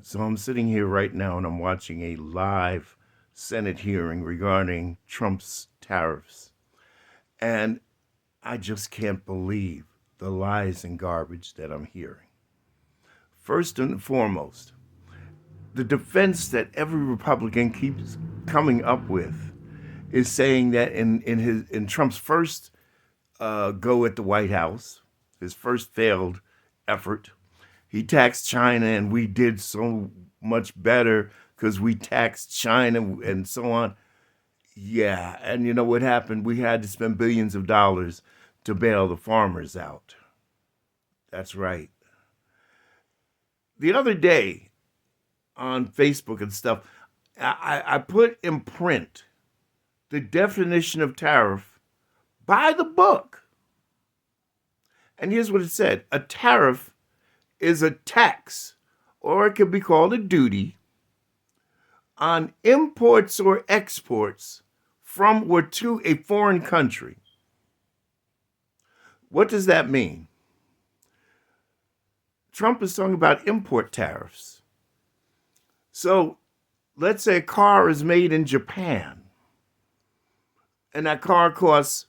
So I'm sitting here right now and I'm watching a live Senate hearing regarding Trump's tariffs. And I just can't believe the lies and garbage that I'm hearing. First and foremost, the defense that every Republican keeps coming up with is saying that in Trump's first go at the White House, his first failed effort, he taxed China and we did so much better because we taxed China and so on. Yeah, and you know what happened? We had to spend billions of dollars to bail the farmers out. That's right. The other day on Facebook and stuff, I put in print the definition of tariff by the book. And here's what it said. A tariff is a tax, or it could be called a duty, on imports or exports from or to a foreign country. What does that mean? Trump is talking about import tariffs. So let's say a car is made in Japan, and that car costs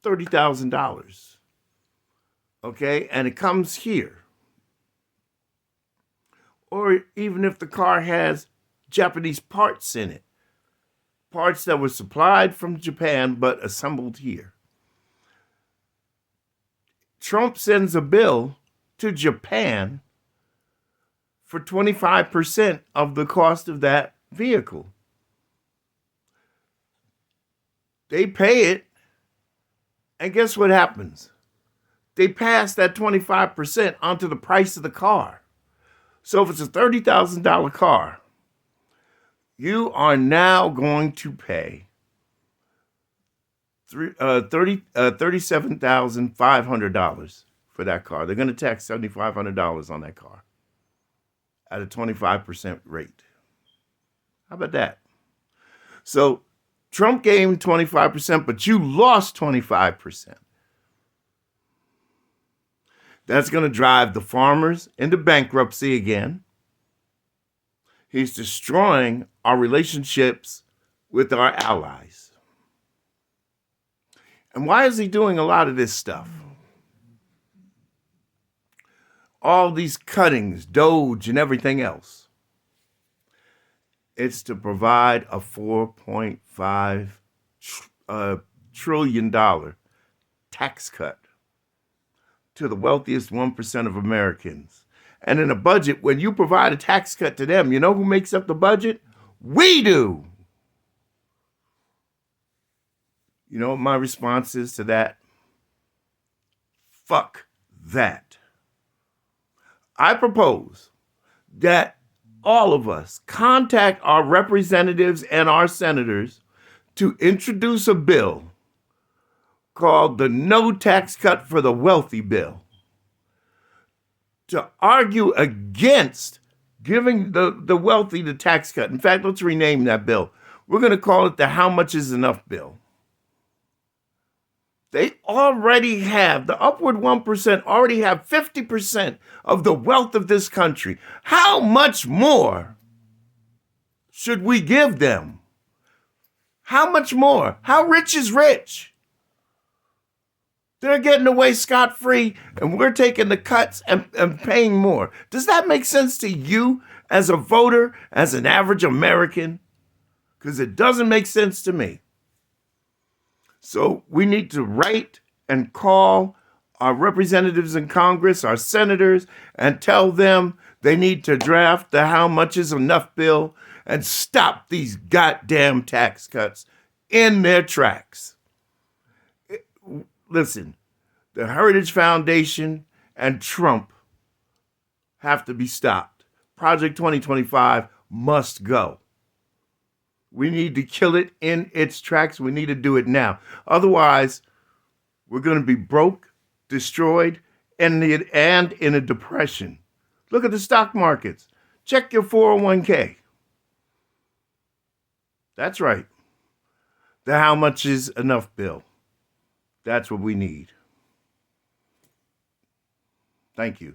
$30,000. Okay, and it comes here. Or even if the car has Japanese parts in it, parts that were supplied from Japan but assembled here. Trump sends a bill to Japan for 25% of the cost of that vehicle. They pay it, and guess what happens? They pass that 25% onto the price of the car. So if it's a $30,000 car, you are now going to pay $37,500 for that car. They're going to tax $7,500 on that car at a 25% rate. How about that? So Trump gained 25%, but you lost 25%. That's going to drive the farmers into bankruptcy again. He's destroying our relationships with our allies. And why is he doing a lot of this stuff? All these cuttings, Doge, and everything else. It's to provide a $4.5 trillion tax cut to the wealthiest 1% of Americans. And in a budget, when you provide a tax cut to them, you know who makes up the budget? We do. You know what my response is to that? Fuck that. I propose that all of us contact our representatives and our senators to introduce a bill called the No Tax Cut for the Wealthy bill, to argue against giving the wealthy the tax cut. In fact, let's rename that bill. We're going to call it the How Much Is Enough bill. They already have, the upward 1% already have 50% of the wealth of this country. How much more should we give them? How much more? How rich is rich? They're getting away scot-free, and we're taking the cuts and paying more. Does that make sense to you as a voter, as an average American? Because it doesn't make sense to me. So we need to write and call our representatives in Congress, our senators, and tell them they need to draft the How Much Is Enough bill and stop these goddamn tax cuts in their tracks. Listen, the Heritage Foundation and Trump have to be stopped. Project 2025 must go. We need to kill it in its tracks. We need to do it now. Otherwise, we're going to be broke, destroyed, and in a depression. Look at the stock markets. Check your 401k. That's right. The How Much Is Enough bill. That's what we need. Thank you.